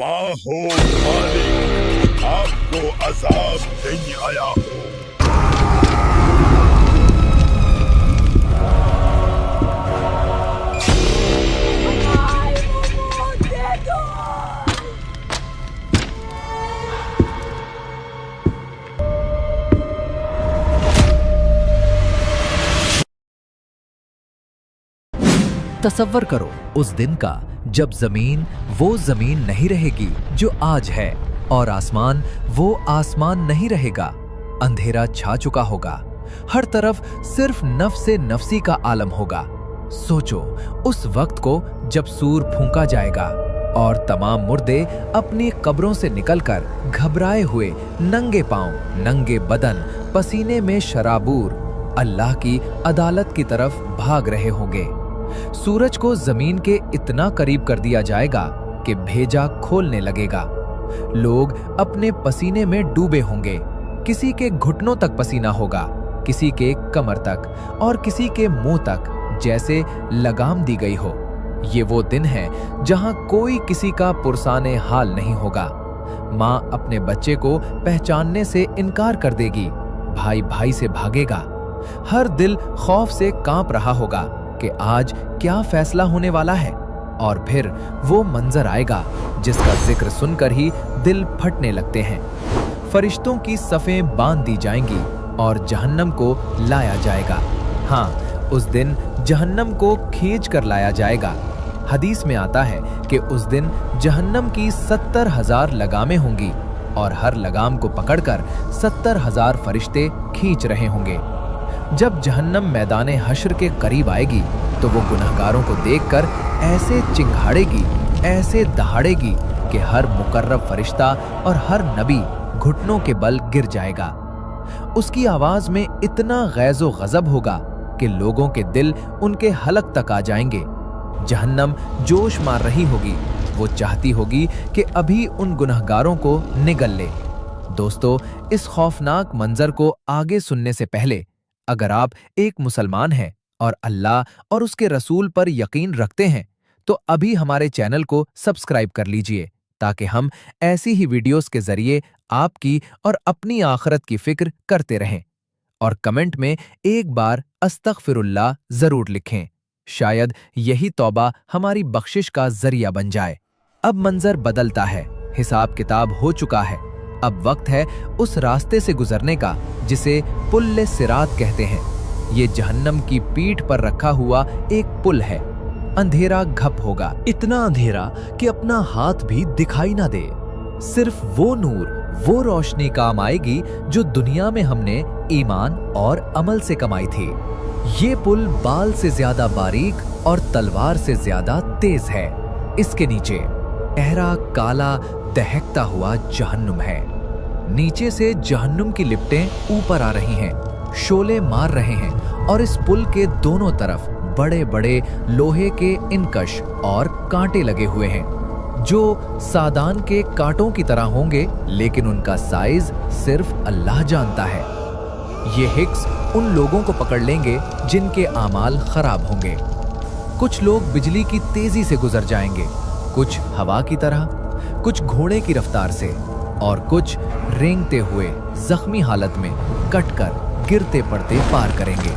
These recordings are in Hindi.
माँ हो मालिक, आपको अजाब नहीं आया हो। तसव्वुर करो उस दिन का जब जमीन वो जमीन नहीं रहेगी जो आज है, और आसमान वो आसमान नहीं रहेगा। अंधेरा छा चुका होगा, हर तरफ सिर्फ नफ्से नफसी का आलम होगा। सोचो उस वक्त को जब सूर फूंका जाएगा और तमाम मुर्दे अपनी कब्रों से निकलकर घबराए हुए नंगे पांव, नंगे बदन, पसीने में शराबूर अल्लाह की अदालत की तरफ भाग रहे होंगे। सूरज को जमीन के इतना करीब कर दिया जाएगा कि भेजा खोलने लगेगा। लोग अपने पसीने में डूबे होंगे। किसी के घुटनों तक पसीना होगा, किसी के कमर तक और किसी के मुंह तक, जैसे लगाम दी गई हो। ये वो दिन है जहां कोई किसी का पुरसाने हाल नहीं होगा। मां अपने बच्चे को पहचानने से इनकार कर देगी, भाई भाई से भागेगा। हर दिल खौफ से कांप रहा होगा कि आज क्या फैसला होने वाला है। और फिर वो मंजर आएगा जिसका जिक्र सुनकर ही दिल फटने लगते हैं। फरिश्तों की सफ़ें बांध दी जाएंगी और जहन्नम को लाया जाएगा। हाँ, उस दिन जहन्नम को खींच कर लाया जाएगा। हदीस में आता है कि उस दिन जहन्नम की 70,000 लगामें होंगी और हर लगाम को पकड़कर 70,000 फरिश्ते खींच रहे होंगे। जब जहन्नम मैदाने हश्र के करीब आएगी तो वो गुनहगारों को देखकर ऐसे चिंघाड़ेगी, ऐसे दहाड़ेगी कि हर मुकर्रब फरिश्ता और हर नबी घुटनों के बल गिर जाएगा। उसकी आवाज में इतना गैज़ो गज़ब होगा कि लोगों के दिल उनके हलक तक आ जाएंगे। जहन्नम जोश मार रही होगी, वो चाहती होगी कि अभी उन गुनहगारों को निगल ले। दोस्तों, इस खौफनाक मंजर को आगे सुनने से पहले अगर आप एक मुसलमान हैं और अल्लाह और उसके रसूल पर यकीन रखते हैं तो अभी हमारे चैनल को सब्सक्राइब कर लीजिए, ताकि हम ऐसी ही वीडियोस के जरिए आपकी और अपनी आखिरत की फिक्र करते रहें। और कमेंट में एक बार अस्तगफिरुल्लाह जरूर लिखें। शायद यही तौबा हमारी बख्शिश का जरिया बन जाए। अब मंजर बदलता है, हिसाब किताब हो चुका है। अब वक्त है उस रास्ते से गुजरने का जिसे पुल सिरात कहते हैं। ये जहन्नम की पीठ पर रखा हुआ एक पुल है। अंधेरा घप होगा, इतना अंधेरा कि अपना हाथ भी दिखाई ना दे। सिर्फ वो नूर, वो रोशनी काम आएगी जो दुनिया में हमने ईमान और अमल से कमाई थी। ये पुल बाल से ज्यादा बारीक और तलवार से ज्यादा तेज है। इसके नीचे गहरा काला दहकता हुआ जहन्नुम है। नीचे से जहन्नुम की लिपटें ऊपर आ रही हैं, शोले मार रहे हैं और इस पुल के दोनों तरफ बड़े बड़े लोहे के इनकश और कांटे लगे हुए हैं, जो सादान के कांटों की तरह होंगे, लेकिन उनका साइज सिर्फ अल्लाह जानता है। ये हिक्स उन लोगों को पकड़ लेंगे जिनके आमाल खराब होंगे। कुछ लोग बिजली की तेजी से गुजर जाएंगे, कुछ हवा की तरह, कुछ घोड़े की रफ्तार से और कुछ रेंगते हुए जख्मी हालत में कटकर गिरते पड़ते पार करेंगे।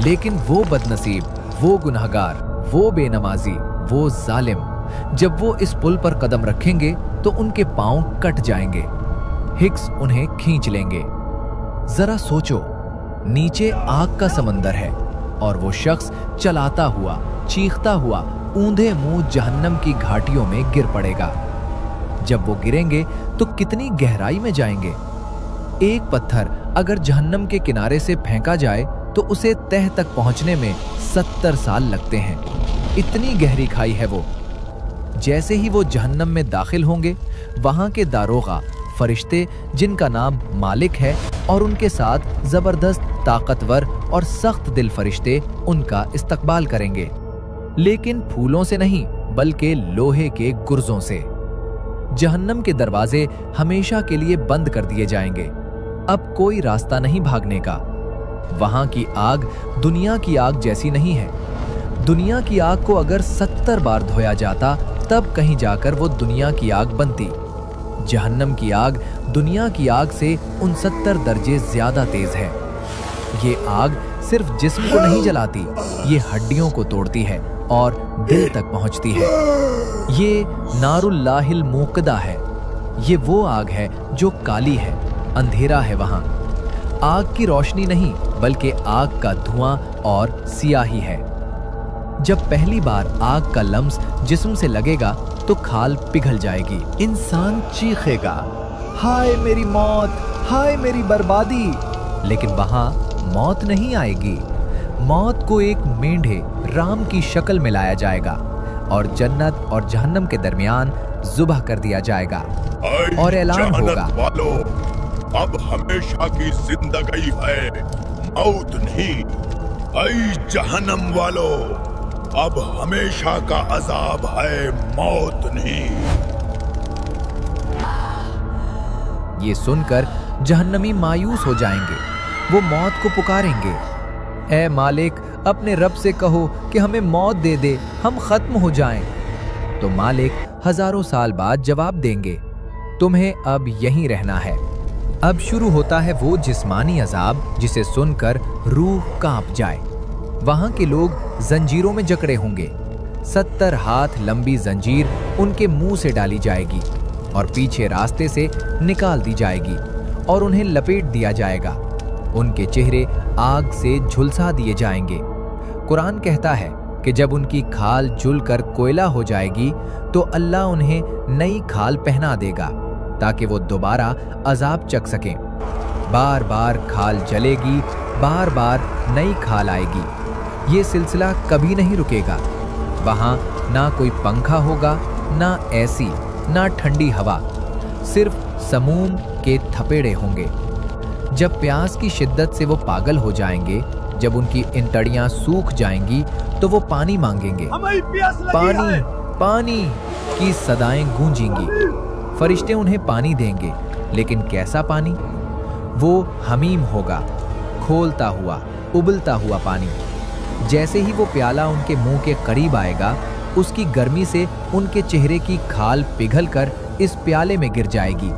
लेकिन वो बदनसीब, वो गुनहगार, वो बेनमाजी, वो जालिम, जब वो इस पुल पर कदम रखेंगे तो उनके पांव कट जाएंगे। हिक्स उन्हें खींच लेंगे। जरा सोचो, नीचे आग का समंदर है और वो शख्स चलाता हुआ, चीखता हुआ ऊंधे मुंह जहन्नम की घाटियों में गिर पड़ेगा। जब वो गिरेंगे तो कितनी गहराई में जाएंगे। एक पत्थर अगर जहन्नम के किनारे से फेंका जाए तो उसे तह तक पहुंचने में 70 साल लगते हैं। इतनी गहरी खाई है वो। जैसे ही वो जहन्नम में दाखिल होंगे, वहां के दारोगा, फरिश्ते जिनका नाम मालिक है और उनके साथ जबरदस्त ताकतवर और सख्त दिल फरिश्ते उनका इस्तकबाल करेंगे, लेकिन फूलों से नहीं बल्कि लोहे के गुर्जों से। जहन्नम के दरवाजे हमेशा के लिए बंद कर दिए जाएंगे। अब कोई रास्ता नहीं भागने का। वहां की आग दुनिया की आग जैसी नहीं है। दुनिया की आग को अगर 70 बार धोया जाता तब कहीं जाकर वो दुनिया की आग बनती। जहन्नम की आग दुनिया की आग से 69 दर्जे ज्यादा तेज है। ये आग सिर्फ जिस्म को नहीं जलाती, ये हड्डियों को तोड़ती है और दिल तक पहुंचती है। ये नारुल्लाहिल मूक़दा है। ये वो आग है जो काली है, अंधेरा है वहां। आग की रोशनी नहीं बल्कि आग का धुआं और सियाही है। जब पहली बार आग का लम्स जिस्म से लगेगा तो खाल पिघल जाएगी। इंसान चीखेगा, हाय मेरी मौत, हाय मेरी बर्बादी। लेकिन वहां मौत नहीं आएगी। मौत को एक मेंढे राम की शक्ल में लाया जाएगा और जन्नत और जहन्नम के दरमियान जुबह कर दिया जाएगा और ऐलान होगा, वालों, अब हमेशा की जिंदगी है, मौत नहीं। ऐ जहन्नम वालों, अब हमेशा का अजाब है, मौत नहीं। ये सुनकर जहन्नमी मायूस हो जाएंगे। वो मौत को पुकारेंगे, ऐ मालिक, अपने रब से कहो कि हमें मौत दे दे, हम खत्म हो जाएं। तो मालिक हजारों साल बाद जवाब देंगे, तुम्हें अब यहीं रहना है। अब शुरू होता है वो जिस्मानी अजाब जिसे सुनकर रूह कांप जाए। वहां के लोग जंजीरों में जकड़े होंगे। 70 हाथ लंबी जंजीर उनके मुंह से डाली जाएगी और पीछे रास्ते से निकाल दी जाएगी और उन्हें लपेट दिया जाएगा। उनके चेहरे आग से झुलसा दिए जाएंगे। कुरान कहता है कि जब उनकी खाल जुलकर कोयला हो जाएगी तो अल्लाह उन्हें नई खाल पहना देगा ताकि वो दोबारा अजाब चख सकें। बार बार खाल जलेगी, बार बार नई खाल आएगी। ये सिलसिला कभी नहीं रुकेगा। वहां ना कोई पंखा होगा, ना एसी, ना ठंडी हवा, सिर्फ समूम के थपेड़े होंगे। जब प्यास की शिद्दत से वो पागल हो जाएंगे, जब उनकी इंतड़ियां सूख जाएंगी तो वो पानी मांगेंगे। पानी पानी की सदाएं गूंजेंगी। फरिश्ते उन्हें पानी देंगे, लेकिन कैसा पानी? वो हमीम होगा, खोलता हुआ, उबलता हुआ पानी। जैसे ही वो प्याला उनके मुंह के करीब आएगा, उसकी गर्मी से उनके चेहरे की खाल पिघलकर इस प्याले में गिर जाएगी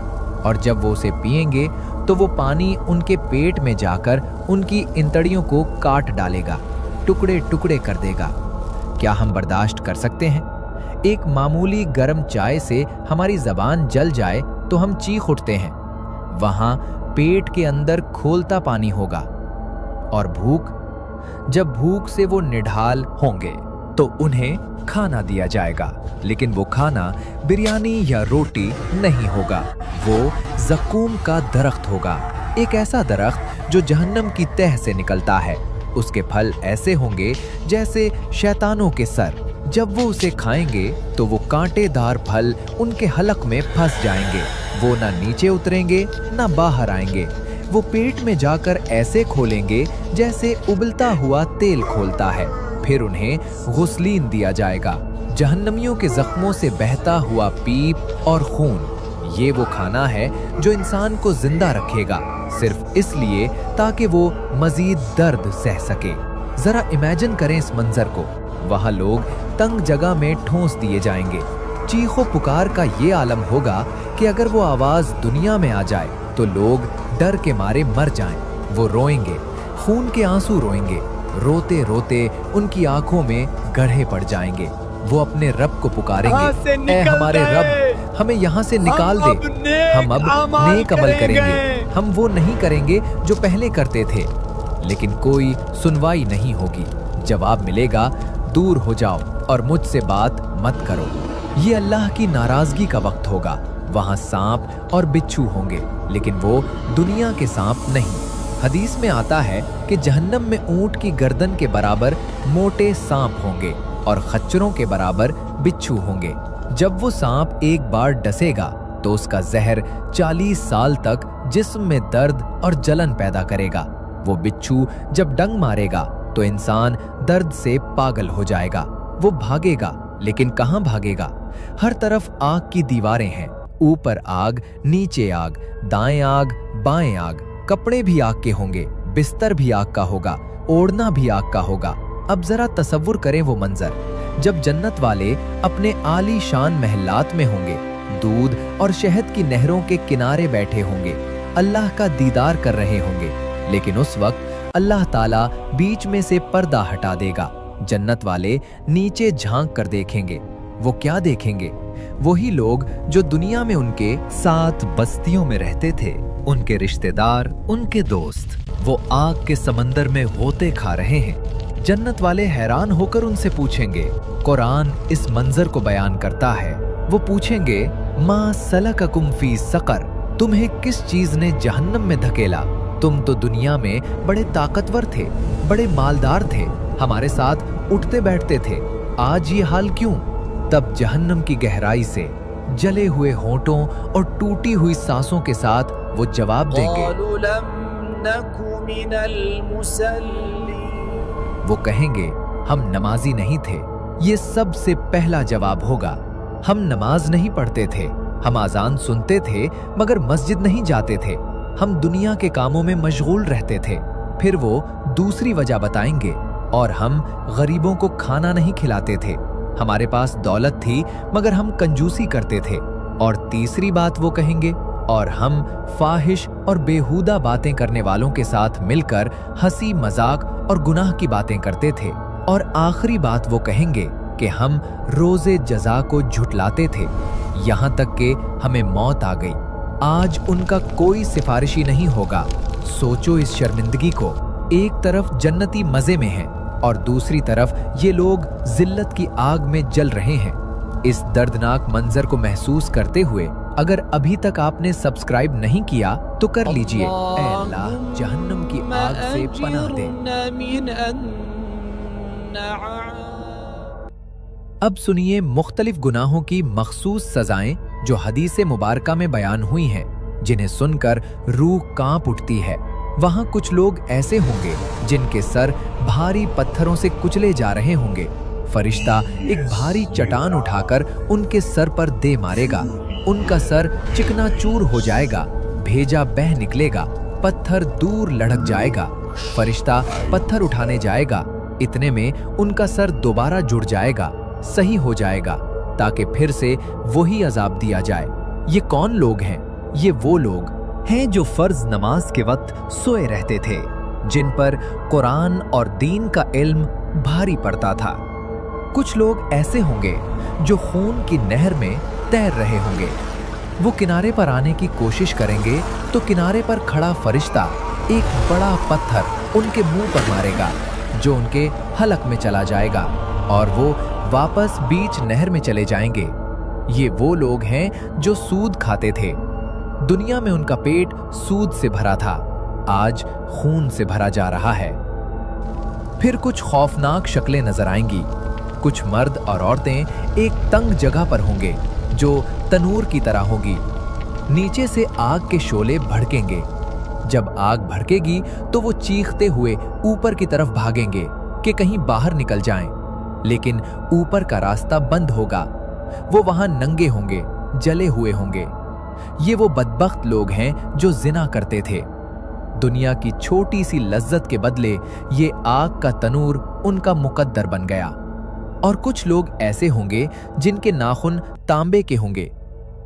और जब वो उसे पिएंगे तो वो पानी उनके पेट में जाकर उनकी इंतड़ियों को काट डालेगा, टुकड़े टुकड़े कर देगा। क्या हम बर्दाश्त कर सकते हैं? एक मामूली गर्म चाय से हमारी जबान जल जाए तो हम चीख उठते हैं। वहां पेट के अंदर खोलता पानी होगा। और भूख, जब भूख से वो निढाल होंगे तो उन्हें खाना दिया जाएगा, लेकिन वो खाना बिरयानी या रोटी नहीं होगा। वो ज़क़ूम का दरख्त होगा, एक ऐसा दरख्त जो जहन्नम की तह से निकलता है। उसके फल ऐसे होंगे जैसे शैतानों के सर। जब वो उसे खाएंगे तो वो कांटेदार फल उनके हलक में फंस जाएंगे। वो ना नीचे उतरेंगे ना बाहर आएंगे। वो पेट में जाकर ऐसे खोलेंगे जैसे उबलता हुआ तेल खोलता है। फिर उन्हें गुस्लीन दिया जाएगा, जहन्नमियों के जख्मों से बहता हुआ पीप और खून। ये वो खाना है जो इंसान को जिंदा रखेगा, सिर्फ इसलिए ताकि वो मजीद दर्द सह सके। जरा इमेजिन करें इस मंजर को। वहां लोग तंग जगह में ठोंस दिए जाएंगे। चीखो पुकार का ये आलम होगा कि अगर वो आवाज दुनिया में आ जाए तो लोग डर के मारे मर जाएं। वो रोएंगे, खून के आंसू रोएंगे। रोते रोते उनकी आंखों में गड्ढे पड़ जाएंगे। वो अपने रब को पुकारेंगे, ऐ हमारे रब, हमें यहाँ से निकाल दे। हम अब नेक अमल करेंगे, हम वो नहीं करेंगे जो पहले करते थे। लेकिन कोई सुनवाई नहीं होगी। जवाब मिलेगा, दूर हो जाओ और मुझसे बात मत करो। ये अल्लाह की नाराजगी का वक्त होगा। वहां सांप और बिच्छू होंगे, लेकिन वो दुनिया के सांप नहीं। हदीस में आता है कि जहन्नम में ऊंट की गर्दन के बराबर मोटे सांप होंगे और खच्चरों के बराबर बिच्छू होंगे। जब वो सांप एक बार डसेगा तो उसका जहर 40 साल तक जिस्म में दर्द और जलन पैदा करेगा। वो बिच्छू जब डंग मारेगा तो इंसान दर्द से पागल हो जाएगा। वो भागेगा, लेकिन कहाँ भागेगा? हर तरफ आग की दीवारें हैं। ऊपर आग, नीचे आग, दाएं आग, बाएं आग। कपड़े भी आग के होंगे, बिस्तर भी आग का होगा, ओढ़ना भी आग का होगा। अब जरा तसव्वुर करें वो मंजर। जब जन्नत वाले अपने आलीशान महलात में होंगे, दूध और शहद की नहरों के किनारे बैठे होंगे, अल्लाह का दीदार कर रहे होंगे। लेकिन उस वक्त अल्लाह ताला बीच में से पर्दा हटा देगा। जन्नत वाले नीचे झांक कर देखेंगे। वो क्या देखेंगे? वही लोग जो दुनिया में उनके साथ बस्तियों में रहते थे, उनके रिश्तेदार, उनके दोस्त, वो आग के समंदर में गोते खा रहे हैं। जन्नत वाले हैरान होकर उनसे पूछेंगे। कुरान इस मंजर को बयान करता है। वो पूछेंगे, मा सलककुम फी सकर, तुम्हें किस चीज ने जहन्नम में धकेला? तुम तो दुनिया में बड़े ताकतवर थे, बड़े मालदार थे, हमारे साथ उठते बैठते थे, आज ये हाल क्यों? तब जहन्नम की गहराई से जले हुए होंठों और टूटी हुई सांसों के साथ वो जवाब देंगे। वो कहेंगे, हम नमाजी नहीं थे। ये सबसे पहला जवाब होगा। हम नमाज नहीं पढ़ते थे, हम आजान सुनते थे मगर मस्जिद नहीं जाते थे, हम दुनिया के कामों में मशगूल रहते थे। फिर वो दूसरी वजह बताएंगे, और हम गरीबों को खाना नहीं खिलाते थे, हमारे पास दौलत थी मगर हम कंजूसी करते थे। और तीसरी बात वो कहेंगे, और हम फाहिश और बेहुदा बातें करने वालों के साथ मिलकर हंसी मजाक और गुनाह की बातें करते थे। और आखिरी बात वो कहेंगे कि हम रोजे जजा को झुटलाते थे, यहाँ तक कि हमें मौत आ गई। आज उनका कोई सिफारिशी नहीं होगा। सोचो इस शर्मिंदगी को। एक तरफ जन्नती मजे में हैं और दूसरी तरफ ये लोग जिल्लत की आग में जल रहे हैं। इस दर्दनाक मंजर को महसूस करते हुए अगर अभी तक आपने सब्सक्राइब नहीं किया तो कर लीजिए। ऐ अल्लाह, जहन्नम की आग से पनाह दे। अब सुनिए मुख्तलिफ गुनाहों की मखसूस सजाएं जो हदीसे मुबारका में बयान हुई हैं, जिन्हें सुनकर रूह कांप उठती है। वहां कुछ लोग ऐसे होंगे जिनके सर भारी पत्थरों से कुचले जा रहे होंगे। फरिश्ता एक भारी चट्टान उठाकर उनके सर पर दे मारेगा। उनका सर चिकनाचूर हो जाएगा, भेजा बह निकलेगा, पत्थर दूर लढ़क जाएगा। फरिश्ता पत्थर उठाने जाएगा, इतने में उनका सर दोबारा जुड़ जाएगा, सही हो जाएगा, ताकि फिर से वही अजाब दिया जाए। ये कौन लोग हैं? ये वो लोग हैं जो फर्ज नमाज के वक्त सोए रहते थे, जिन पर कुरान और दीन का इल्म भारी पड़ता था। कुछ लोग ऐसे होंगे जो खून की नहर में तैर रहे होंगे। वो किनारे पर आने की कोशिश करेंगे तो किनारे पर खड़ा फरिश्ता एक बड़ा पत्थर उनके मुंह पर मारेगा, जो उनके हलक में चला जाएगा और वो वापस बीच नहर में चले जाएंगे। ये वो लोग हैं जो सूद खाते थे। दुनिया में उनका पेट सूद से भरा था, आज खून से भरा जा रहा है। फिर कुछ खौफनाक शक्लें नजर आएंगी। कुछ मर्द और औरतें एक तंग जगह पर होंगे जो तनूर की तरह होगी। नीचे से आग के शोले भड़केंगे। जब आग भड़केगी तो वो चीखते हुए ऊपर की तरफ भागेंगे कि कहीं बाहर निकल जाएं, लेकिन ऊपर का रास्ता बंद होगा। वो वहां नंगे होंगे, जले हुए होंगे। ये वो बदबख्त लोग हैं जो जिना करते थे। दुनिया की छोटी सी लज्जत के बदले ये आग का तनूर उनका मुकद्दर बन गया। और कुछ लोग ऐसे होंगे जिनके नाखून तांबे के होंगे।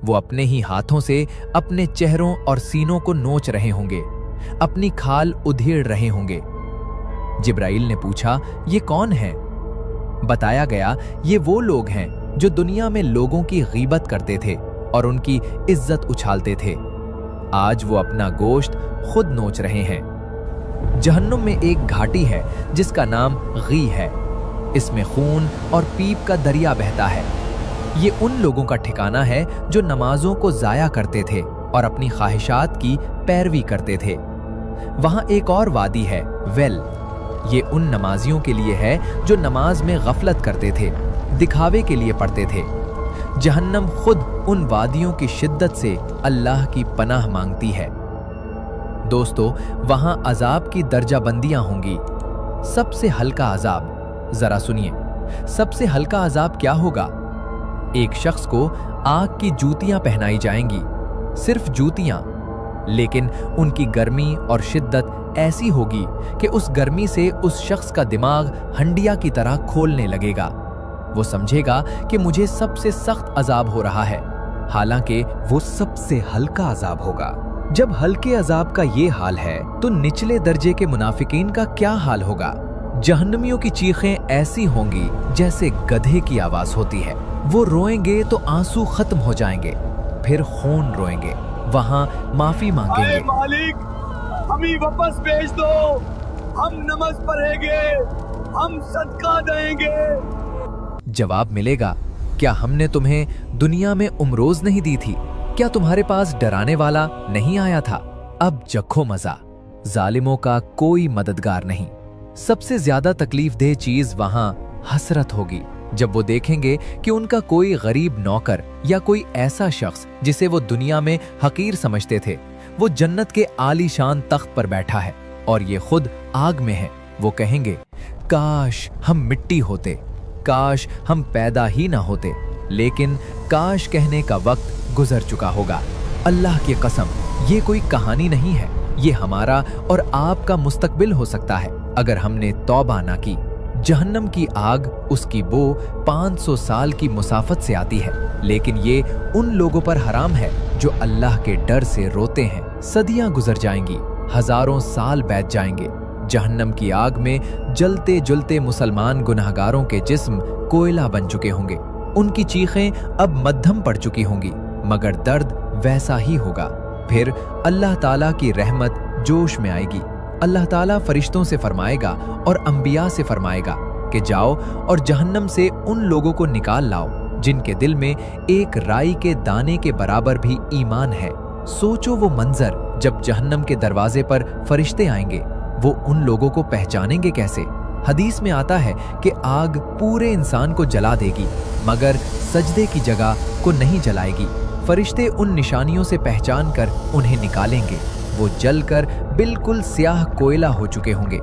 वो अपने ही हाथों से अपने चेहरों और सीनों को नोच रहे होंगे, अपनी खाल उधेड़ रहे होंगे। जिब्राइल ने पूछा, ये कौन है? बताया गया, ये वो लोग हैं जो दुनिया में लोगों की गीबत करते थे और उनकी इज्जत उछालते थे। आज वो अपना गोश्त खुद नोच रहे हैं। जहन्नुम में एक घाटी है जिसका नाम गी है। इसमें खून और पीप का दरिया बहता है। ये उन लोगों का ठिकाना है जो नमाजों को जाया करते थे और अपनी ख्वाहिशात की पैरवी करते थे। वहां एक और वादी है, वेल। ये उन नमाजियों के लिए है जो नमाज में गफलत करते थे, दिखावे के लिए पढ़ते थे। जहन्नम खुद उन वादियों की शिद्दत से अल्लाह की पनाह मांगती है। दोस्तों, वहां अजाब की दर्जाबंदियां होंगी। सबसे हल्का अजाब, जरा सुनिए, सबसे हल्का अजाब क्या होगा? एक शख्स को आग की जूतियां पहनाई जाएंगी, सिर्फ जूतियां, लेकिन उनकी गर्मी और शिद्दत ऐसी होगी कि उस गर्मी से उस शख्स का दिमाग हंडिया की तरह खोलने लगेगा। वो समझेगा कि मुझे सबसे सख्त अजाब हो रहा है, हालांकि वो सबसे हल्का अजाब होगा। जब हल्के अजाब का ये हाल है तो निचले दर्जे के मुनाफिकीन का क्या हाल होगा? जहन्नमियों की चीखें ऐसी होंगी जैसे गधे की आवाज होती है। वो रोएंगे तो आंसू खत्म हो जाएंगे, फिर खून रोएंगे, वहां माफी मांगेंगे। मालिक, हमें वापस भेज दो, हम नमाज पढ़ेंगे, हम सदका देंगे। जवाब मिलेगा, क्या हमने तुम्हें दुनिया में उम्रोज नहीं दी थी? क्या तुम्हारे पास डराने वाला नहीं आया था? अब चखो मजा। जालिमों का कोई मददगार नहीं। सबसे ज्यादा तकलीफ देह चीज वहां हसरत होगी, जब वो देखेंगे कि उनका कोई गरीब नौकर या कोई ऐसा शख्स जिसे वो दुनिया में हकीर समझते थे, वो जन्नत के आलीशान तख्त पर बैठा है और ये खुद आग में है। वो कहेंगे, काश हम मिट्टी होते, काश हम पैदा ही ना होते। लेकिन काश कहने का वक्त गुजर चुका होगा। अल्लाह की कसम, ये कोई कहानी नहीं है, ये हमारा और आपका मुस्तकबिल हो सकता है अगर हमने तौबा ना की। जहन्नम की आग, उसकी बो 500 साल की मुसाफत से आती है, लेकिन ये उन लोगों पर हराम है जो अल्लाह के डर से रोते हैं। सदियां गुजर जाएंगी, हजारों साल बीत जाएंगे। जहन्नम की आग में जलते जलते मुसलमान गुनहगारों के जिस्म कोयला बन चुके होंगे। उनकी चीखें अब मध्यम पड़ चुकी होंगी, मगर दर्द वैसा ही होगा। फिर अल्लाह ताला की रहमत जोश में आएगी। अल्लाह ताला फरिश्तों से फरमाएगा और अंबिया से फरमाएगा कि जाओ और जहन्नम से उन लोगों को निकाल लाओ जिनके दिल में एक राई के दाने के बराबर भी ईमान है। सोचो वो मंजर जब जहन्नम के दरवाजे पर फरिश्ते आएंगे, वो उन लोगों को पहचानेंगे कैसे? हदीस में आता है कि आग पूरे इंसान को जला देगी, मगर सजदे की जगह को नहीं जलाएगी। फरिश्ते उन निशानियों से पहचान कर उन्हें निकालेंगे। वो जलकर बिल्कुल स्याह कोयला हो चुके होंगे।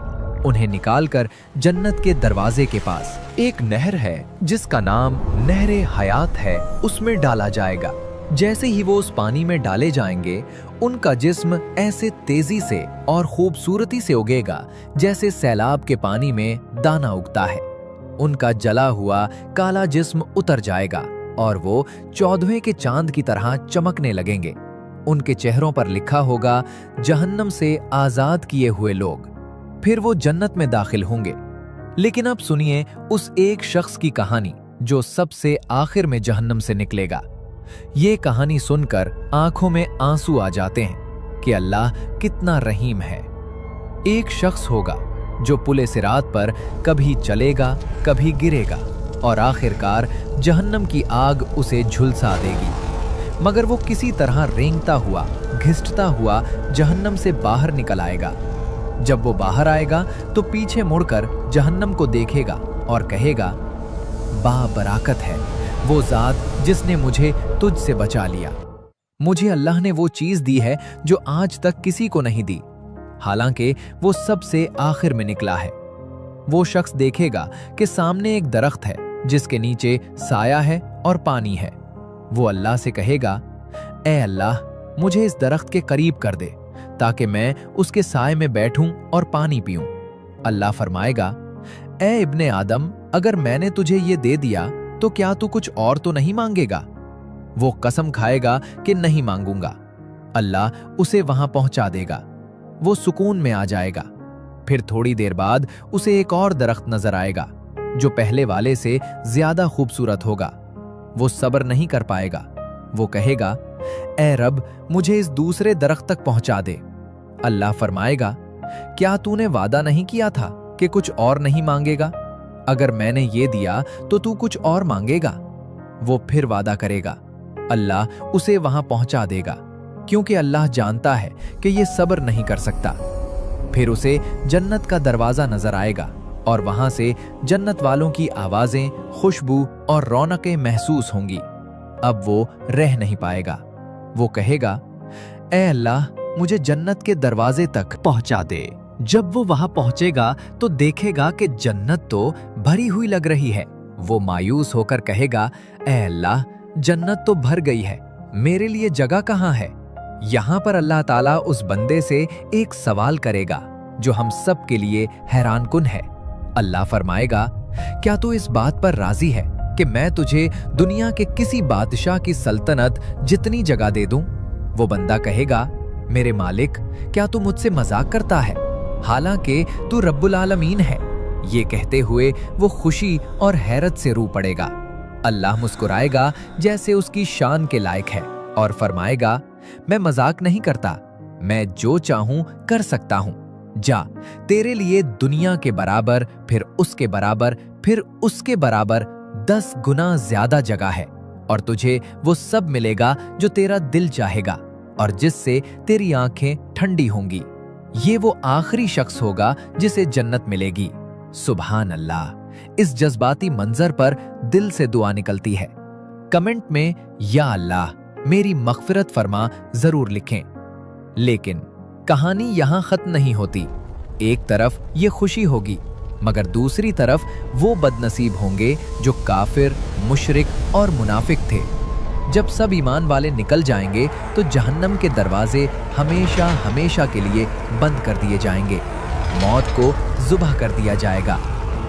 उन्हें निकालकर जन्नत के दरवाजे के पास एक नहर है जिसका नाम नहरे हयात है, उसमें डाला जाएगा। जैसे ही वो उस पानी में डाले जाएंगे, उनका जिस्म ऐसे तेजी से और खूबसूरती से उगेगा जैसे सैलाब के पानी में दाना उगता है। उनका जला हुआ काला जिस्म उतर जाएगा और वो 14वें के चांद की तरह चमकने लगेंगे। उनके चेहरों पर लिखा होगा, जहन्नम से आजाद किए हुए लोग। फिर वो जन्नत में दाखिल होंगे। लेकिन अब सुनिए उस एक शख्स की कहानी जो सबसे आखिर में जहन्नम से निकलेगा। ये कहानी सुनकर आंखों में आंसू आ जाते हैं कि अल्लाह कितना रहीम है। एक शख्स होगा जो पुले सिरात पर कभी चलेगा, कभी गिरेगा और आखिरकार जहन्नम की आग उसे झुलसा देगी। मगर वो किसी तरह रेंगता हुआ, घिसटता हुआ जहन्नम से बाहर निकल आएगा। जब वो बाहर आएगा तो पीछे मुड़कर जहन्नम को देखेगा और कहेगा, बाबरकत है वो जात जिसने मुझे तुझसे बचा लिया। मुझे अल्लाह ने वो चीज दी है जो आज तक किसी को नहीं दी, हालांकि वो सबसे आखिर में निकला है। वो शख्स देखेगा कि सामने एक दरख्त है जिसके नीचे साया है और पानी है। वो अल्लाह से कहेगा, ए अल्लाह, मुझे इस दरख्त के करीब कर दे ताकि मैं उसके साए में बैठूं और पानी पीऊं। अल्लाह फरमाएगा, ए इब्ने आदम, अगर मैंने तुझे ये दे दिया तो क्या तू कुछ और तो नहीं मांगेगा? वो कसम खाएगा कि नहीं मांगूंगा। अल्लाह उसे वहां पहुंचा देगा। वो सुकून में आ जाएगा। फिर थोड़ी देर बाद उसे एक और दरख्त नजर आएगा जो पहले वाले से ज्यादा खूबसूरत होगा। वो सब्र नहीं कर पाएगा। वो कहेगा, ए रब, मुझे इस दूसरे दरख्त तक पहुंचा दे। अल्लाह फरमाएगा, क्या तूने वादा नहीं किया था कि कुछ और नहीं मांगेगा? अगर मैंने ये दिया तो तू कुछ और मांगेगा। वो फिर वादा करेगा। अल्लाह उसे वहां पहुंचा देगा, क्योंकि अल्लाह जानता है कि ये सब्र नहीं कर सकता। फिर उसे जन्नत का दरवाजा नजर आएगा और वहां से जन्नत वालों की आवाजें, खुशबू और रौनकें महसूस होंगी। अब वो रह नहीं पाएगा। वो कहेगा, ए अल्लाह, मुझे जन्नत के दरवाजे तक पहुंचा दे। जब वो वहां पहुंचेगा तो देखेगा कि जन्नत तो भरी हुई लग रही है। वो मायूस होकर कहेगा, ए अल्लाह, जन्नत तो भर गई है, मेरे लिए जगह कहाँ है? यहाँ पर अल्लाह ताला उस बंदे से एक सवाल करेगा जो हम सब के लिए हैरान कुन है। अल्लाह फरमाएगा, क्या तू इस बात पर राजी है कि मैं तुझे दुनिया के किसी बादशाह की सल्तनत जितनी जगह दे दूं? वो बंदा कहेगा, मेरे मालिक, क्या तू मुझसे मजाक करता है? हालांकि तू रब्बुल आलमीन है। ये कहते हुए वो खुशी और हैरत से रू पड़ेगा। अल्लाह मुस्कुराएगा जैसे उसकी शान के लायक है और फरमाएगा, मैं मजाक नहीं करता, मैं जो चाहूं कर सकता हूं। जा, तेरे लिए दुनिया के बराबर, फिर उसके बराबर, फिर उसके बराबर 10 गुना ज्यादा जगह है और तुझे वो सब मिलेगा जो तेरा दिल चाहेगा और जिससे तेरी आंखें ठंडी होंगी। ये वो आखिरी शख्स होगा जिसे जन्नत मिलेगी। सुभान अल्लाह। इस जज्बाती मंजर पर दिल से दुआ निकलती है। कमेंट में या अल्लाह मेरी मग़फ़िरत फरमा जरूर लिखें। लेकिन कहानी यहां खत्म नहीं होती। एक तरफ ये खुशी होगी, मगर दूसरी तरफ वो बदनसीब होंगे जो काफिर, मुशरिक और मुनाफिक थे। जब सब ईमान वाले निकल जाएंगे तो जहन्नम के दरवाजे हमेशा हमेशा के लिए बंद कर दिए जाएंगे। मौत को ज़ुबह कर दिया जाएगा।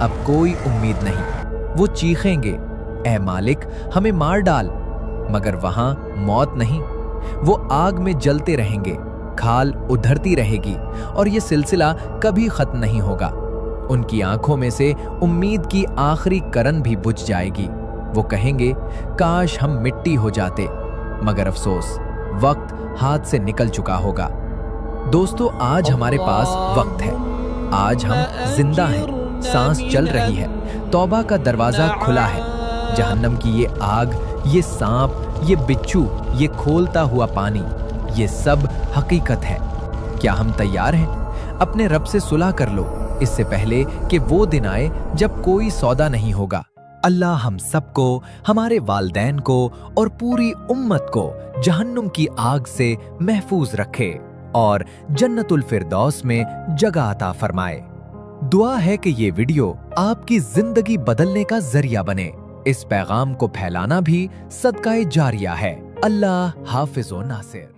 अब कोई उम्मीद नहीं। वो चीखेंगे, ऐ मालिक, हमें मार डाल, मगर वहां मौत नहीं। वो आग में जलते रहेंगे, खाल उधरती रहेगी और ये सिलसिला कभी खत्म नहीं होगा। उनकी आंखों में से उम्मीद की आखिरी करन भी बुझ जाएगी। वो कहेंगे, काश हम मिट्टी हो जाते, मगर अफसोस, वक्त हाथ से निकल चुका होगा। दोस्तों, आज हमारे पास वक्त है। आज हम जिंदा हैं, सांस चल रही है, तौबा का दरवाजा खुला है। जहन्नम की ये आग, ये सांप, ये बिच्छू, ये खोलता हुआ पानी, ये सब हकीकत है। क्या हम तैयार हैं? अपने रब से सुलह कर लो, इससे पहले कि वो दिन आए जब कोई सौदा नहीं होगा। अल्लाह हम सबको, हमारे वालदैन को और पूरी उम्मत को जहन्नुम की आग से महफूज रखे और जन्नतुल फिरदौस में जगह अता फरमाए। दुआ है कि ये वीडियो आपकी जिंदगी बदलने का जरिया बने। इस पैगाम को फैलाना भी सदका जारिया है। अल्लाह हाफिज़ो नासिर।